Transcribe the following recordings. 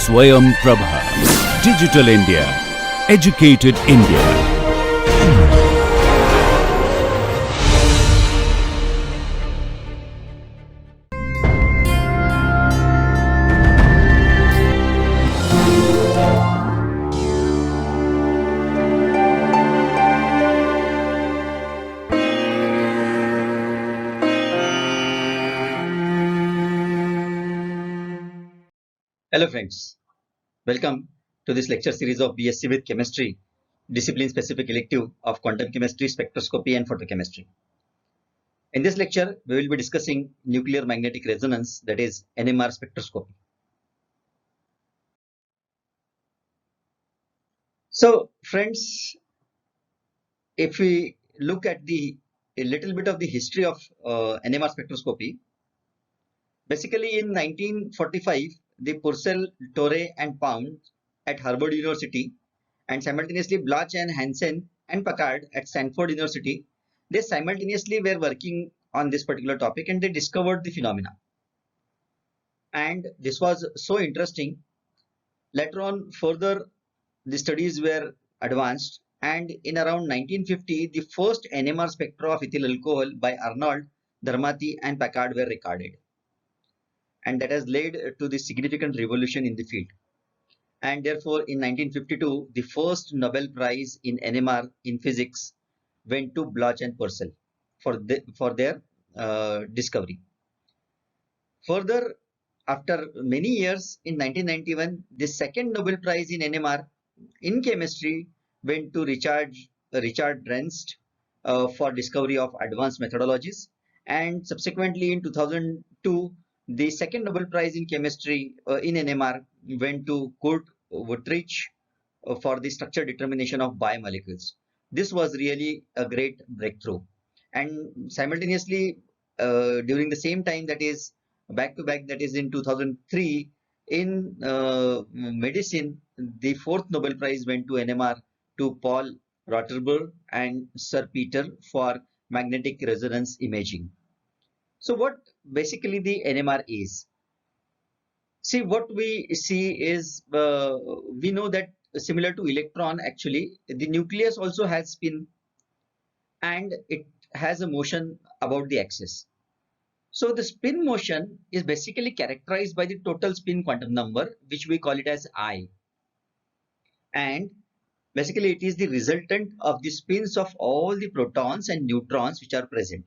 Swayam Prabha. Digital India. Educated India. Hello friends, welcome to this lecture series of BSc with Chemistry, discipline specific elective of quantum chemistry, spectroscopy and photochemistry. In this lecture, we will be discussing nuclear magnetic resonance, that is NMR spectroscopy. So friends, if we look at a little bit of the history of NMR spectroscopy, basically in 1945, the Purcell, Torre and Pound at Harvard University and simultaneously Bloch and Hansen and Packard at Stanford University, they simultaneously were working on this particular topic and they discovered the phenomena. And this was so interesting. Later on, further the studies were advanced, and in around 1950, the first NMR spectra of ethyl alcohol by Arnold, Dharmati and Packard were recorded. And that has led to the significant revolution in the field. And therefore, in 1952, the first Nobel Prize in NMR in physics went to Bloch and Purcell for their discovery. Further, after many years, in 1991, the second Nobel Prize in NMR in chemistry went to Richard Drenst for discovery of advanced methodologies, and subsequently in 2002, the second Nobel Prize in chemistry in NMR went to Kurt Wuttrich for the structure determination of biomolecules. This was really a great breakthrough. And simultaneously, during the same time, that is back to back, that is in 2003, in medicine, the fourth Nobel Prize went to NMR to Paul Roterberg and Sir Peter for magnetic resonance imaging. So what basically the NMR is? See, what we see is, we know that similar to electron, actually, the nucleus also has spin and it has a motion about the axis. So the spin motion is basically characterized by the total spin quantum number, which we call it as I. And basically it is the resultant of the spins of all the protons and neutrons which are present.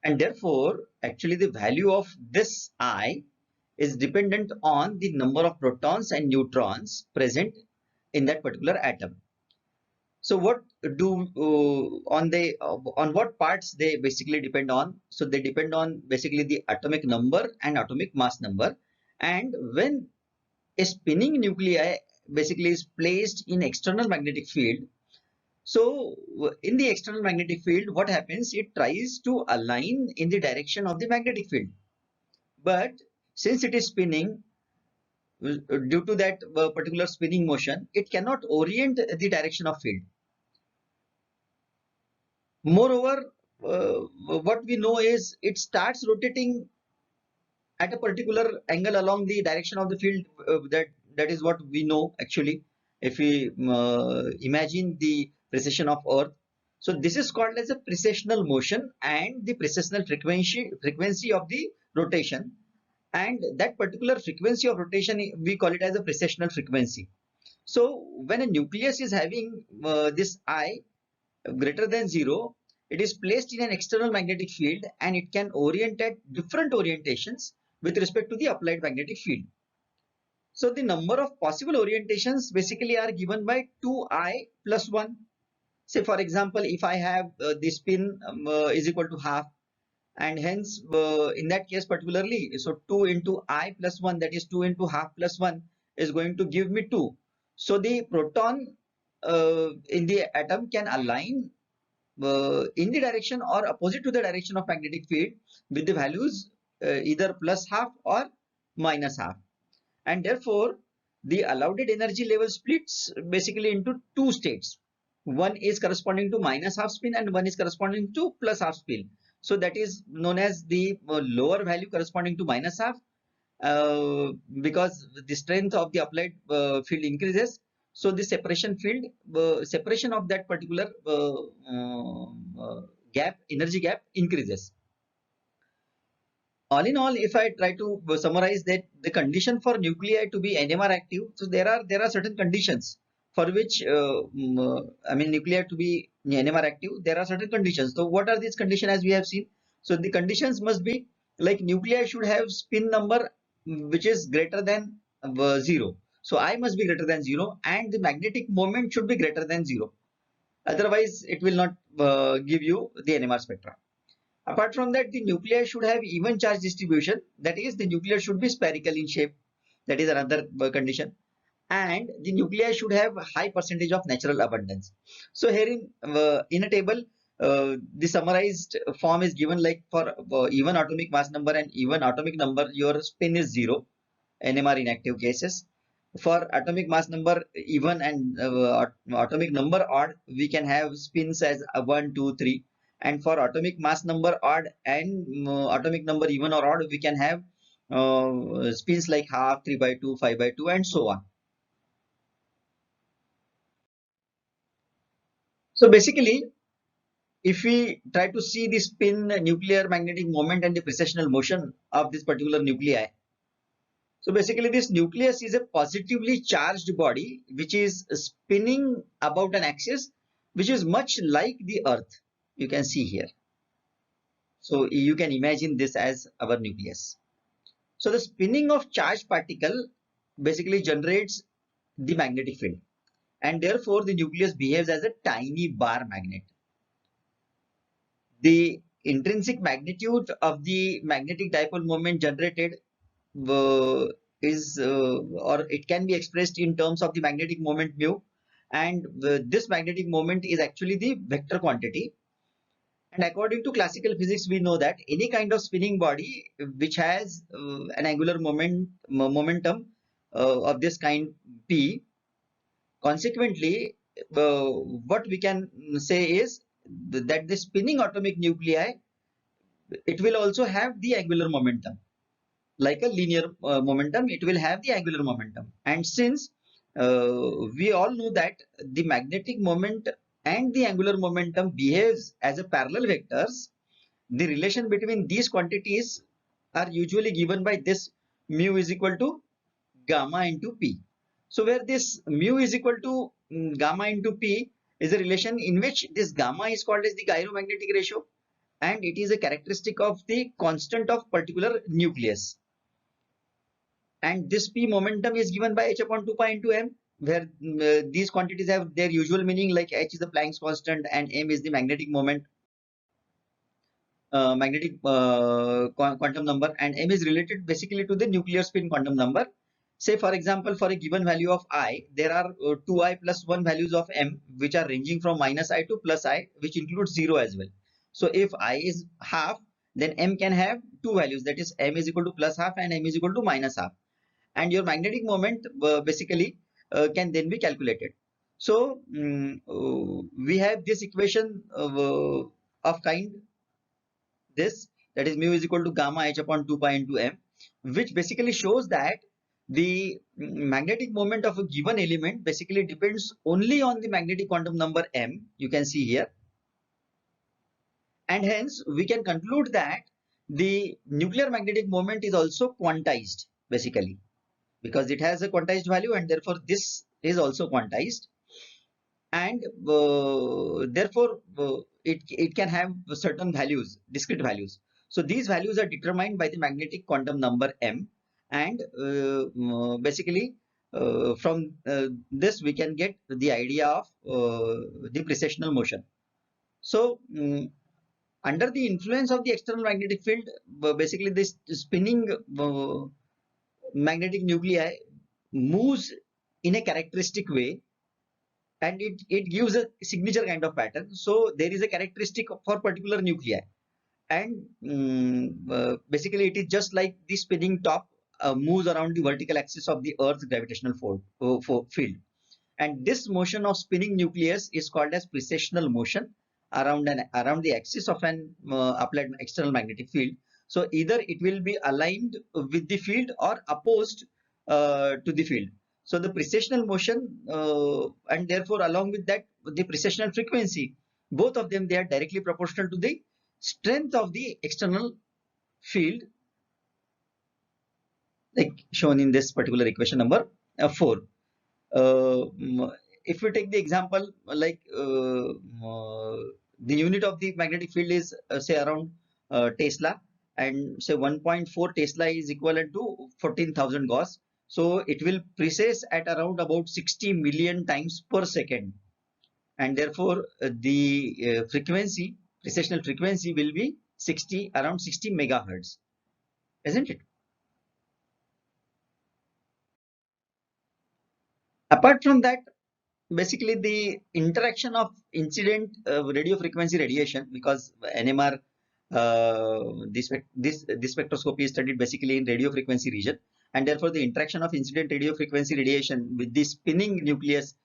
And therefore, actually the value of this I is dependent on the number of protons and neutrons present in that particular atom. So what do on what parts they basically depend on? So they depend on basically the atomic number and atomic mass number. And when a spinning nuclei basically is placed in external magnetic field, so in the external magnetic field, what happens? It tries to align in the direction of the magnetic field. But since it is spinning, due to that particular spinning motion, it cannot orient the direction of field. Moreover, what we know is it starts rotating at a particular angle along the direction of the field. That is what we know actually. If we imagine the precession of Earth, so this is called as a precessional motion and the precessional frequency of the rotation. And that particular frequency of rotation, we call it as a precessional frequency. So when a nucleus is having this I greater than 0, it is placed in an external magnetic field and it can orient at different orientations with respect to the applied magnetic field. So the number of possible orientations basically are given by 2I plus 1. Say for example, if I have the spin is equal to half, and hence in that case particularly, so 2 into I plus 1, that is 2 into half plus 1 is going to give me 2. So the proton in the atom can align in the direction or opposite to the direction of magnetic field with the values either plus half or minus half. And therefore the allowed energy level splits basically into two states. One is corresponding to minus half spin and one is corresponding to plus half spin. So that is known as the lower value corresponding to minus half because the strength of the applied field increases, so the separation field, separation of that particular gap, energy gap increases. All in all, if I try to summarize that the condition for nuclei to be NMR active, so there are certain conditions for which I mean nuclei to be NMR active. There are certain conditions. So what are these conditions as we have seen? So the conditions must be like nuclei should have spin number which is greater than 0. So I must be greater than 0 and the magnetic moment should be greater than 0. Otherwise, it will not give you the NMR spectra. Apart from that, the nuclei should have even charge distribution. That is, the nuclei should be spherical in shape. That is another condition. And the nuclei should have high percentage of natural abundance. So here in a table, the summarized form is given like for even atomic mass number and even atomic number, your spin is 0, NMR inactive cases. For atomic mass number even and atomic number odd, we can have spins as 1, 2, 3. And for atomic mass number odd and atomic number even or odd, we can have spins like half, 3 by 2, 5 by 2, and so on. So basically, if we try to see the spin, nuclear magnetic moment, and the precessional motion of this particular nuclei, so basically this nucleus is a positively charged body which is spinning about an axis which is much like the Earth. You can see here. So you can imagine this as our nucleus. So the spinning of charged particle basically generates the magnetic field, and therefore the nucleus behaves as a tiny bar magnet. The intrinsic magnitude of the magnetic dipole moment generated is or it can be expressed in terms of the magnetic moment mu, and this magnetic moment is actually the vector quantity. And according to classical physics, we know that any kind of spinning body which has an angular momentum of this kind p, consequently what we can say is that the spinning atomic nuclei, it will also have the angular momentum. Like a linear momentum, it will have the angular momentum. And since we all know that the magnetic moment and the angular momentum behaves as a parallel vectors, the relation between these quantities are usually given by this mu is equal to gamma into p. So where this mu is equal to gamma into p is a relation in which this gamma is called as the gyromagnetic ratio, and it is a characteristic of the constant of particular nucleus. And this p momentum is given by h upon 2 pi into m, where these quantities have their usual meaning, like h is the Planck's constant and m is the magnetic moment, quantum number, and m is related basically to the nuclear spin quantum number. Say for example, for a given value of I, there are 2i plus 1 values of m which are ranging from minus I to plus I, which includes 0 as well. So if I is half, then m can have two values, that is m is equal to plus half and m is equal to minus half. And your magnetic moment basically can then be calculated. So we have this equation of kind this, that is mu is equal to gamma h upon 2 pi into m, which basically shows that the magnetic moment of a given element basically depends only on the magnetic quantum number m, you can see here. And hence we can conclude that the nuclear magnetic moment is also quantized basically, because it has a quantized value, and therefore this is also quantized, and therefore it can have certain values, discrete values. So these values are determined by the magnetic quantum number m, and basically from this we can get the idea of the precessional motion. So under the influence of the external magnetic field, basically this spinning magnetic nuclei moves in a characteristic way, and it gives a signature kind of pattern. So there is a characteristic for particular nuclei, and basically it is just like the spinning top moves around the vertical axis of the Earth's gravitational field. And this motion of spinning nucleus is called as precessional motion around the axis of an applied external magnetic field. So either it will be aligned with the field or opposed to the field. So the precessional motion and therefore along with that the precessional frequency, both of them, they are directly proportional to the strength of the external field, like shown in this particular equation number 4. If we take the example like the unit of the magnetic field is say around Tesla, and say 1.4 Tesla is equivalent to 14,000 Gauss. So it will precess at around about 60 million times per second, and therefore the frequency, precessional frequency, will be around 60 megahertz, isn't it? Apart from that, basically the interaction of incident radio frequency radiation, because NMR, this spectroscopy is studied basically in radio frequency region, and therefore the interaction of incident radio frequency radiation with the spinning nucleus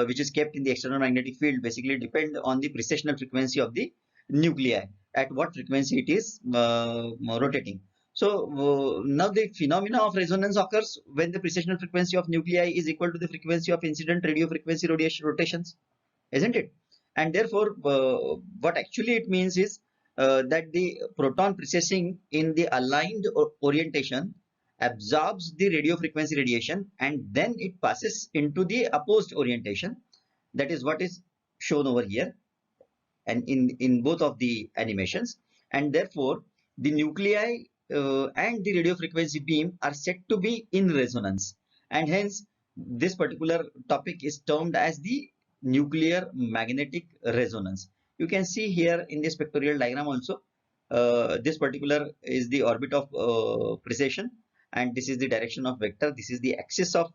which is kept in the external magnetic field basically depend on the precessional frequency of the nuclei, at what frequency it is rotating. So now the phenomena of resonance occurs when the precessional frequency of nuclei is equal to the frequency of incident radio frequency rotations, isn't it? And therefore, what actually it means is that the proton precessing in the aligned orientation absorbs the radio frequency radiation and then it passes into the opposed orientation. That is what is shown over here and in both of the animations, and therefore the nuclei and the radio frequency beam are said to be in resonance, and hence this particular topic is termed as the nuclear magnetic resonance. You can see here in this pictorial diagram also, this particular is the orbit of precession, and this is the direction of vector. This is the axis of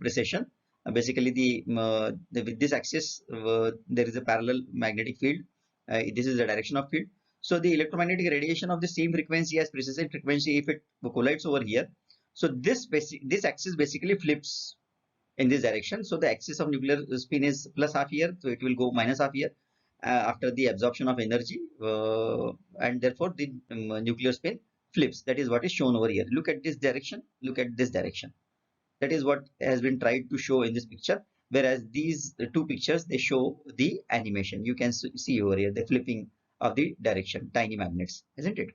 precession. Basically with this axis there is a parallel magnetic field. This is the direction of field. So the electromagnetic radiation of the same frequency as precession frequency, if it collides over here, so this axis basically flips in this direction. So the axis of nuclear spin is plus half here, so it will go minus half here after the absorption of energy, and therefore the nuclear spin flips. That is what is shown over here. Look at this direction, look at this direction. That is what has been tried to show in this picture, whereas these two pictures, they show the animation. You can see over here the flipping of the direction, tiny magnets, isn't it?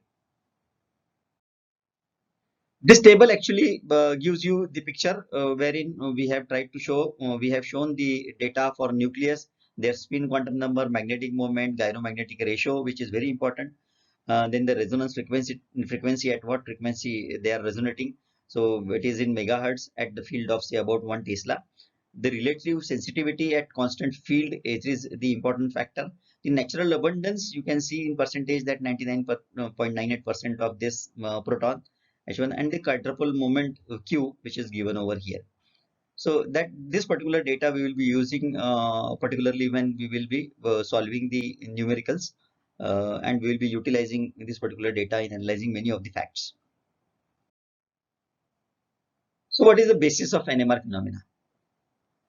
This table actually gives you the picture wherein we have tried to show, we have shown the data for nucleus, their spin quantum number, magnetic moment, gyromagnetic ratio, which is very important. Then the resonance frequency, at what frequency they are resonating. So it is in megahertz at the field of say about 1 Tesla. The relative sensitivity at constant field, it is the important factor. The natural abundance, you can see in percentage that 99.98% of this proton H1, and the quadruple moment Q, which is given over here. So that this particular data we will be using particularly when we will be solving the numericals, and we will be utilizing this particular data in analyzing many of the facts. So what is the basis of NMR phenomena?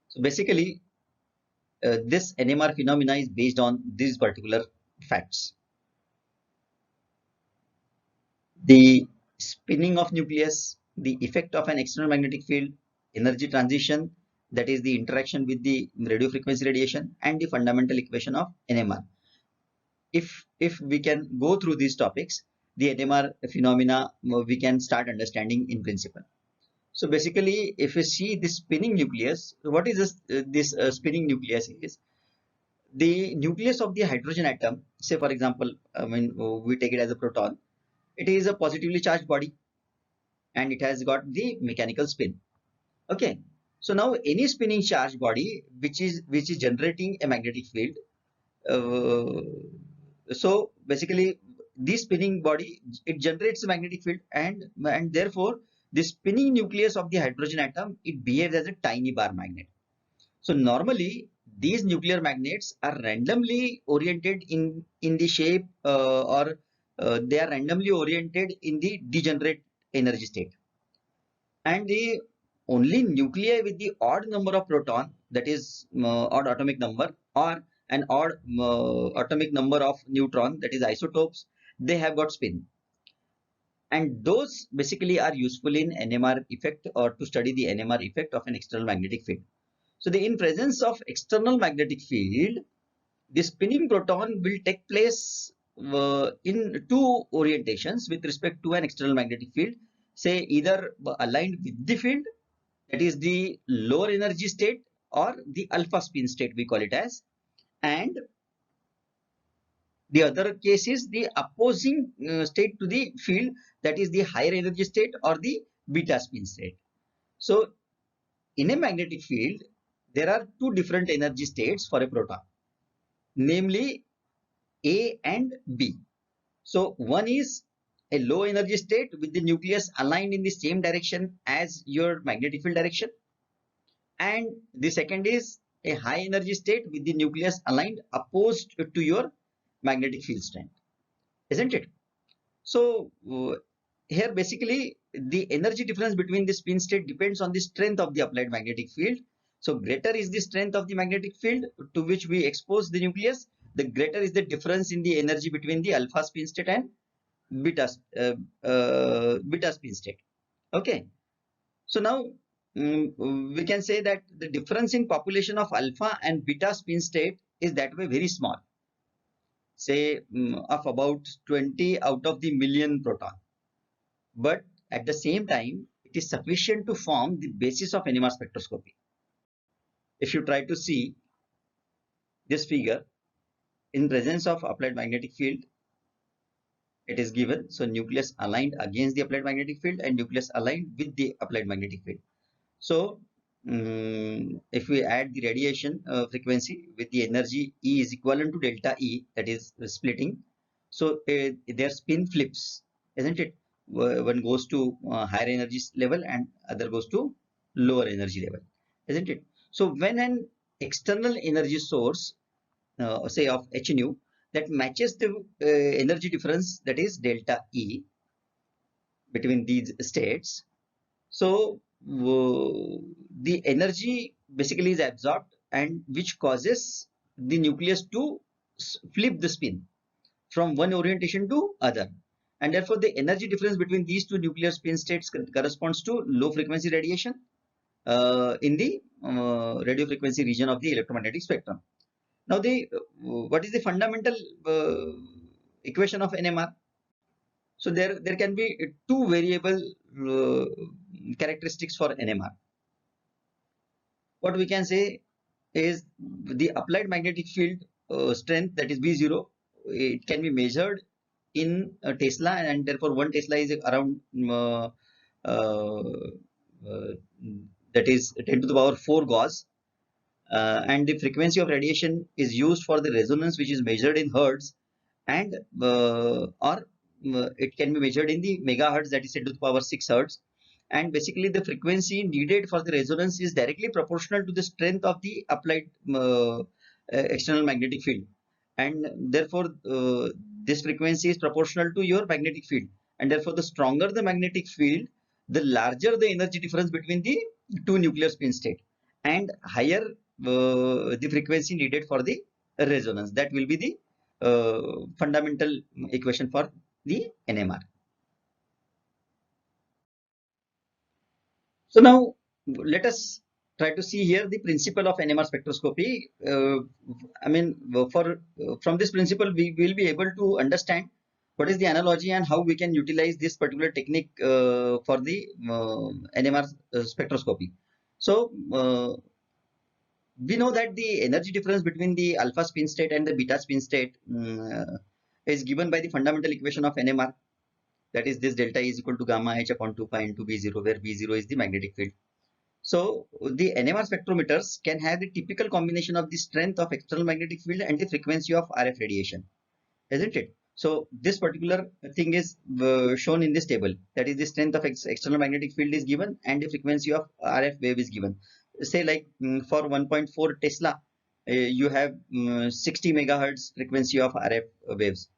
So basically this NMR phenomena is based on these particular facts. The spinning of nucleus, the effect of an external magnetic field, energy transition, that is the interaction with the radio frequency radiation, and the fundamental equation of NMR. If we can go through these topics, the NMR phenomena we can start understanding in principle. So basically, if you see this spinning nucleus, what is this spinning nucleus is? The nucleus of the hydrogen atom, say for example, we take it as a proton, it is a positively charged body and it has got the mechanical spin. Okay, so now any spinning charged body which is generating a magnetic field, so basically this spinning body, it generates a magnetic field, and therefore the spinning nucleus of the hydrogen atom, it behaves as a tiny bar magnet. So normally these nuclear magnets are randomly oriented in the shape or they are randomly oriented in the degenerate energy state, and the only nuclei with the odd number of proton, that is odd atomic number, or an odd atomic number of neutron, that is isotopes, they have got spin. and those basically are useful in NMR effect or to study the NMR effect of an external magnetic field. So in presence of external magnetic field, the spinning proton will take place in two orientations with respect to an external magnetic field, say either aligned with the field, that is the lower energy state, or the alpha spin state we call it as, and the other case is the opposing state to the field, that is the higher energy state or the beta spin state. So in a magnetic field, there are two different energy states for a proton, namely A and B. So one is a low energy state with the nucleus aligned in the same direction as your magnetic field direction, and the second is a high energy state with the nucleus aligned opposed to your magnetic field strength, isn't it? So here basically the energy difference between the spin state depends on the strength of the applied magnetic field. So greater is the strength of the magnetic field to which we expose the nucleus, the greater is the difference in the energy between the alpha spin state and beta beta spin state. Okay, so now we can say that the difference in population of alpha and beta spin state is that way very small, say of about 20 out of the million proton, but at the same time it is sufficient to form the basis of NMR spectroscopy. If you try to see this figure, in presence of applied magnetic field, it is given, so nucleus aligned against the applied magnetic field and nucleus aligned with the applied magnetic field. So if we add the radiation frequency with the energy E is equivalent to delta E, that is splitting, so their spin flips, isn't it? One goes to higher energy level and other goes to lower energy level, isn't it? So when an external energy source, say of h nu, that matches the energy difference, that is delta E, between these states, so the energy basically is absorbed, and which causes the nucleus to flip the spin from one orientation to other, and therefore the energy difference between these two nuclear spin states corresponds to low frequency radiation in the radio frequency region of the electromagnetic spectrum. Now what is the fundamental equation of NMR? So there can be two variable characteristics for NMR. What we can say is the applied magnetic field strength, that is V0, it can be measured in Tesla, and therefore 1 Tesla is around that is 10 to the power 4 Gauss, and the frequency of radiation is used for the resonance, which is measured in hertz, and or it can be measured in the megahertz, that is 10 to the power 6 hertz, and basically the frequency needed for the resonance is directly proportional to the strength of the applied external magnetic field, and therefore this frequency is proportional to your magnetic field, and therefore the stronger the magnetic field, the larger the energy difference between the two nuclear spin state, and higher the frequency needed for the resonance. That will be the fundamental equation for the NMR. So now let us try to see here the principle of NMR spectroscopy. I mean, from this principle we will be able to understand what is the analogy and how we can utilize this particular technique for the NMR spectroscopy. So we know that the energy difference between the alpha spin state and the beta spin state is given by the fundamental equation of NMR, that is this delta is equal to gamma h upon 2 pi into B0, where B0 is the magnetic field. So the NMR spectrometers can have the typical combination of the strength of external magnetic field and the frequency of RF radiation, isn't it? So this particular thing is shown in this table, that is the strength of external magnetic field is given and the frequency of RF wave is given. Say like for 1.4 Tesla, you have 60 megahertz frequency of RF waves.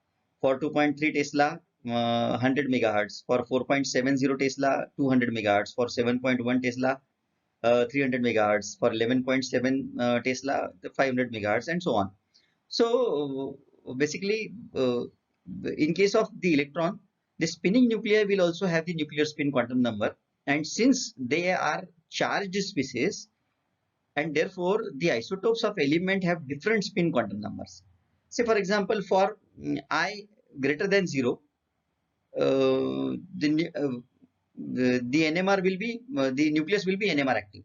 For 2.3 Tesla, 100 megahertz. For 4.70 Tesla, 200 megahertz. For 7.1 Tesla, 300 megahertz. For 11.7 Tesla, 500 megahertz, and so on. So basically, in case of the electron, The spinning nuclei will also have the nuclear spin quantum number, and since they are charged species, and therefore the isotopes of element have different spin quantum numbers. Say for example, for I greater than 0, the NMR will be the nucleus will be NMR active,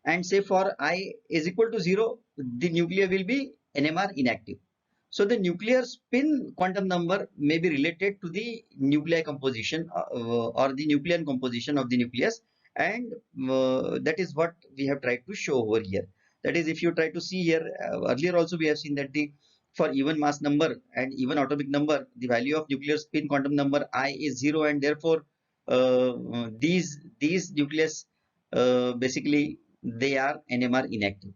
and say for I is equal to 0, the nucleus will be NMR inactive. So the nuclear spin quantum number may be related to the nuclei composition or the nucleon composition of the nucleus, and that is what we have tried to show over here. That is, if you try to see here, earlier also we have seen that the for even mass number and even atomic number, the value of nuclear spin quantum number I is 0, and therefore these nucleus basically they are NMR inactive.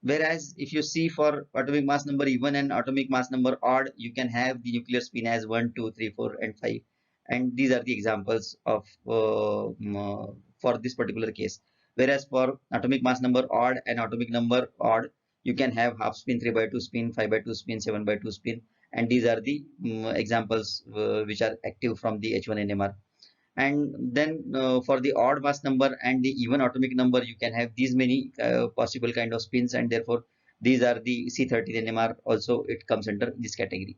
Whereas if you see for atomic mass number even and atomic mass number odd, you can have the nuclear spin as 1, 2, 3, 4, and 5. And these are the examples of for this particular case. Whereas for atomic mass number odd and atomic number odd, you can have half spin, 3 by 2 spin, 5 by 2 spin, 7 by 2 spin. And these are the examples which are active from the H1 NMR. And then for the odd mass number and the even atomic number, you can have these many possible kind of spins, and therefore these are the C13 NMR also, it comes under this category.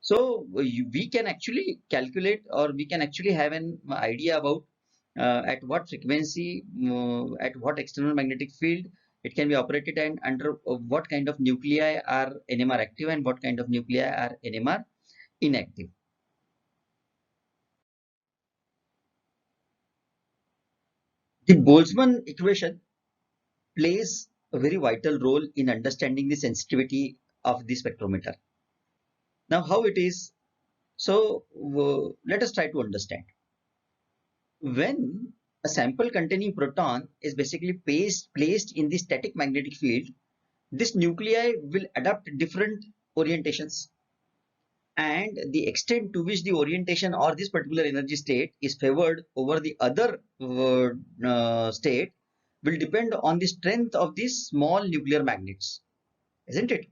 So we can actually calculate, or we can actually have an idea about at what frequency, at what external magnetic field it can be operated, and under what kind of nuclei are NMR active and what kind of nuclei are NMR inactive. The Boltzmann equation plays a very vital role in understanding the sensitivity of the spectrometer. Now, how it is? So, let us try to understand. When a sample containing proton is basically placed in the static magnetic field, this nuclei will adopt different orientations, and the extent to which the orientation or this particular energy state is favored over the other state will depend on the strength of these small nuclear magnets, isn't it?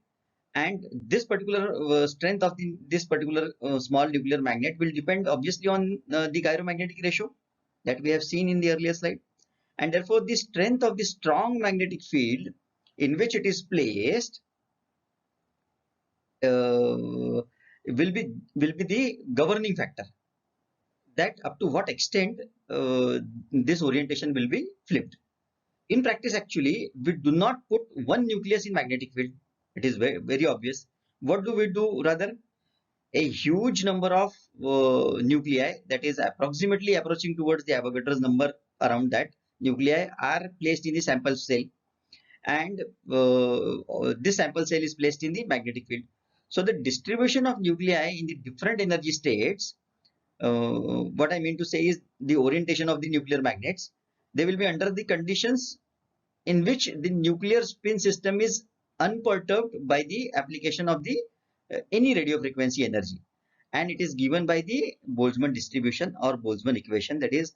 And this particular strength of this particular small nuclear magnet will depend obviously on the gyromagnetic ratio that we have seen in the earlier slide, and therefore the strength of the strong magnetic field in which it is placed will be the governing factor, that up to what extent this orientation will be flipped. In practice, actually, we do not put one nucleus in magnetic field. It is very, very obvious. What do we do? Rather, a huge number of nuclei, that is approximately approaching towards the Avogadro's number, around that nuclei are placed in the sample cell, and this sample cell is placed in the magnetic field. So the distribution of nuclei in the different energy states, what I mean to say is the orientation of the nuclear magnets, they will be under the conditions in which the nuclear spin system is unperturbed by the application of the any radio frequency energy, and it is given by the Boltzmann distribution or Boltzmann equation, that is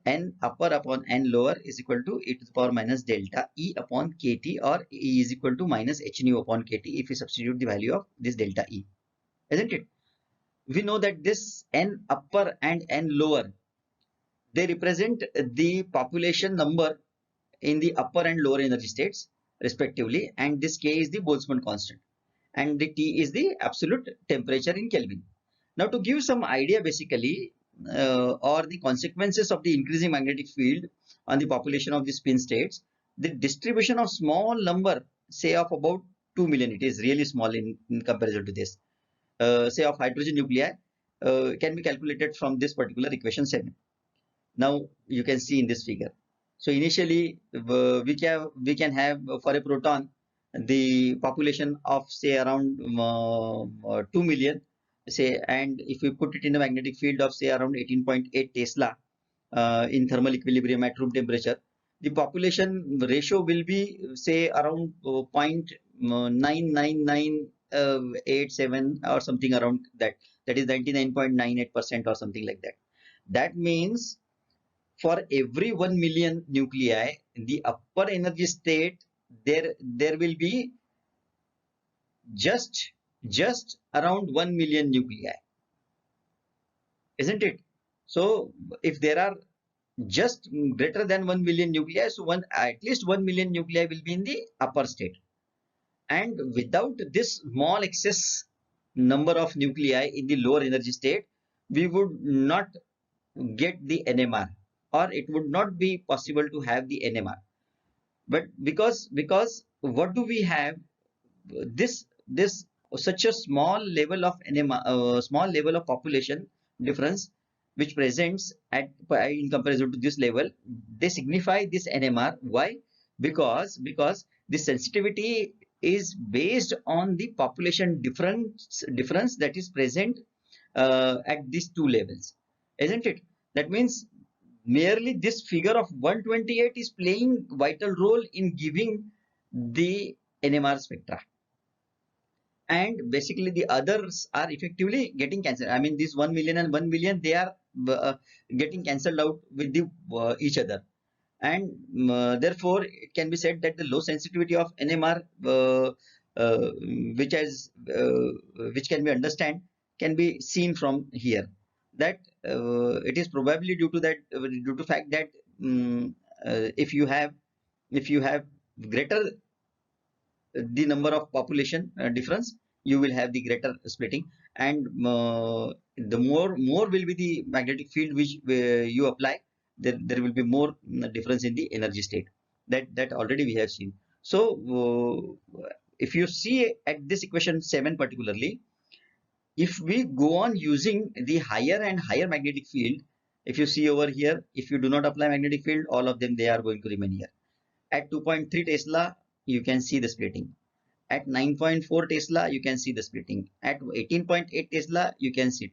n upper upon n lower is equal to e to the power minus delta E upon kt, or E is equal to minus h nu upon kt if we substitute the value of this delta E, isn't it? We know that this n upper and n lower, they represent the population number in the upper and lower energy states respectively, and this K is the Boltzmann constant, and the T is the absolute temperature in Kelvin. Now, to give some idea basically or the consequences of the increasing magnetic field on the population of the spin states, the distribution of small number, say of about 2 million, it is really small in comparison to this, say of hydrogen nuclei, can be calculated from this particular equation 7. Now you can see in this figure. So initially we can have for a proton the population of say around 2 million, say, and if we put it in a magnetic field of say around 18.8 Tesla in thermal equilibrium at room temperature, the population ratio will be say around 0.99987 or something around that, that is 99.98% or something like that. That means for every 1 million nuclei in the upper energy state, there will be just around 1 million nuclei. isn't it? So if there are just greater than 1 million nuclei, so at least 1 million nuclei will be in the upper state. And without this small excess number of nuclei in the lower energy state, we would not get the NMR, or it would not be possible to have the NMR. But because what do we have? This such a small level of NMR, small level of population difference which presents at in comparison to this level, they signify this NMR. Why? Because the sensitivity is based on the population difference that is present at these two levels, isn't it? That means merely this figure of 128 is playing vital role in giving the NMR spectra, and basically the others are effectively getting cancelled. I mean, this 1 million and 1 million, they are getting cancelled out with the each other, and therefore it can be said that the low sensitivity of NMR, uh, which has which can be understand, can be seen from here, that it is probably due to that due to fact that if you have greater the number of population difference, you will have the greater splitting, and the more will be the magnetic field which you apply, there will be more difference in the energy state, that already we have seen. So if you see at this equation 7 particularly, if we go on using the higher and higher magnetic field, if you see over here, if you do not apply magnetic field, all of them, they are going to remain here. At 2.3 Tesla, you can see the splitting. At 9.4 Tesla, you can see the splitting. At 18.8 Tesla, you can see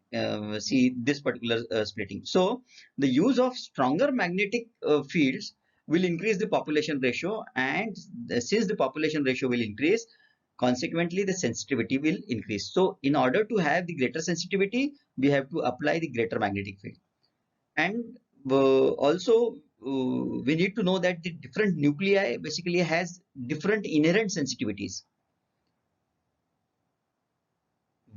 this particular splitting. So the use of stronger magnetic fields will increase the population ratio, and since the population ratio will increase, consequently the sensitivity will increase. So in order to have the greater sensitivity, we have to apply the greater magnetic field. And also we need to know that the different nuclei basically has different inherent sensitivities.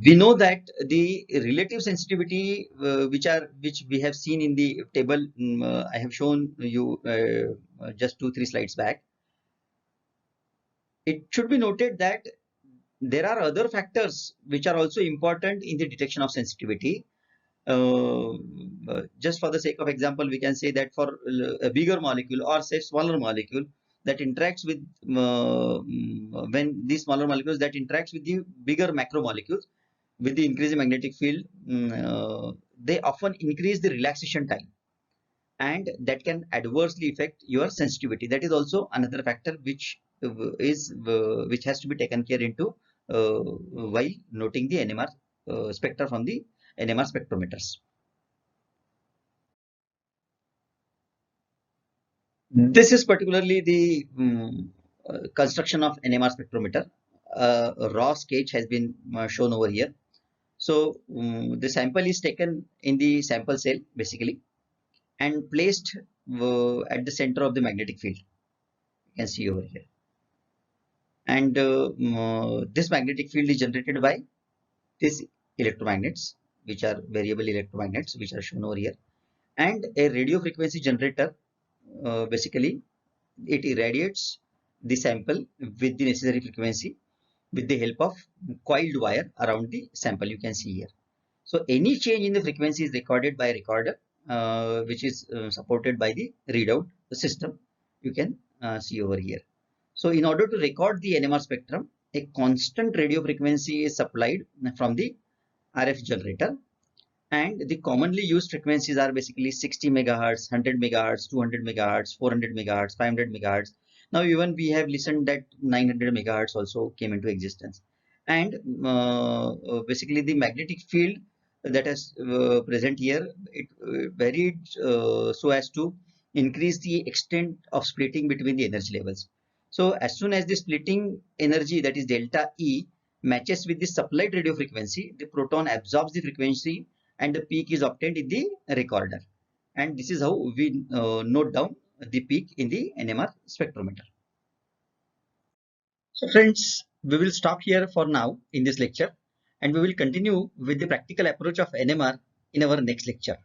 We know that the relative sensitivity which we have seen in the table, I have shown you just 2-3 slides back. It should be noted that there are other factors which are also important in the detection of sensitivity. Just for the sake of example, we can say that for a bigger molecule, or say smaller molecule that interacts with when these smaller molecules that interacts with the bigger macromolecules, with the increasing magnetic field, they often increase the relaxation time, and that can adversely affect your sensitivity. That is also another factor which which has to be taken care into while noting the NMR spectra from the NMR spectrometers. This is particularly the construction of NMR spectrometer. A raw sketch has been shown over here. So the sample is taken in the sample cell basically, and placed at the center of the magnetic field. You can see over here. And this magnetic field is generated by these electromagnets, which are variable electromagnets, which are shown over here. And a radio frequency generator, basically, it irradiates the sample with the necessary frequency with the help of coiled wire around the sample. You can see here. So any change in the frequency is recorded by a recorder, which is supported by the readout system. You can see over here. So in order to record the NMR spectrum, a constant radio frequency is supplied from the RF generator, and the commonly used frequencies are basically 60 megahertz, 100 megahertz, 200 megahertz, 400 megahertz, 500 megahertz. Now even we have listened that 900 megahertz also came into existence. And basically the magnetic field that is present here, it varied so as to increase the extent of splitting between the energy levels. So as soon as the splitting energy, that is delta E, matches with the supplied radio frequency, the proton absorbs the frequency and the peak is obtained in the recorder. And this is how we note down the peak in the NMR spectrometer. So friends, we will stop here for now in this lecture, and we will continue with the practical approach of NMR in our next lecture.